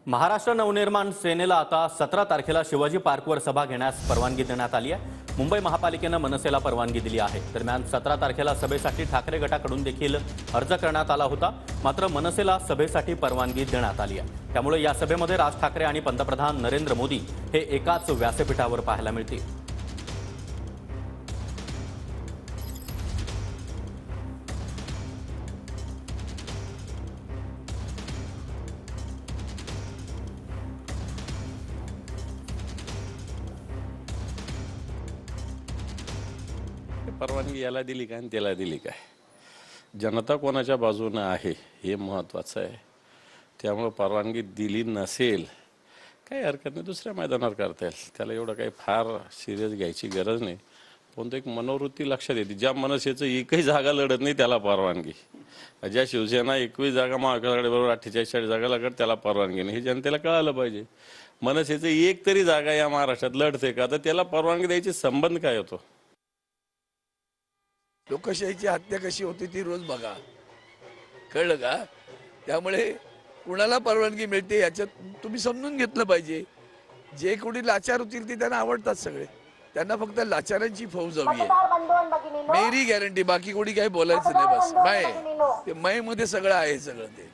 महाराष्ट्र नवनिर्माण सेनेला आता 17 तारखेला शिवाजी पार्कवर सभा घेण्यास परवानगी देण्यात आली आहे। मुंबई महापालिकेने मनसेला परवानगी दिली आहे। दरम्यान 17 तारखेला सभेसाठी ठाकरे गटाकडून देखील अर्ज करण्यात आला होता, मात्र मनसेला सभेसाठी परवानगी देण्यात आली आहे। त्यामुळे या सभेमध्ये राज ठाकरे आणि पंतप्रधान नरेंद्र मोदी हे एकाच व्यासपीठावर पाहायला मिळतील। परवानगी याला दिली काय आणि त्याला दिली काय, जनता कोणाच्या बाजूने आहे हे महत्त्वाचं आहे। त्यामुळे परवानगी दिली नसेल काही हरकत नाही, दुसऱ्या मैदानावर करता येईल, त्याला एवढं काही फार सिरियस घ्यायची गरज नाही। पण तो एक मनोवृत्ती लक्षात येते, ज्या मनसेचं एकही जागा लढत नाही त्याला परवानगी, ज्या शिवसेना 21 जागा महाविकास बरोबर 48-40 जागा लढत त्याला परवानगी नाही, हे जनतेला कळालं पाहिजे। मनसेचं एक तरी जागा या महाराष्ट्रात लढते का, तर त्याला परवानगी द्यायची संबंध काय होतो? लोकशाहीची हत्या कशी होती ती रोज बघा, कळलं का? त्यामुळे कुणाला परवानगी मिळते याच्यात तुम्ही समजून घेतलं पाहिजे। जे कोणी लाचार होतील ते त्यांना आवडतात सगळे, त्यांना फक्त लाचारांची फौज हवी आहे। मेरी गॅरंटी, बाकी कोणी काही बोलायचं नाही, बस मय ते मय मध्ये सगळं आहे, सगळं ते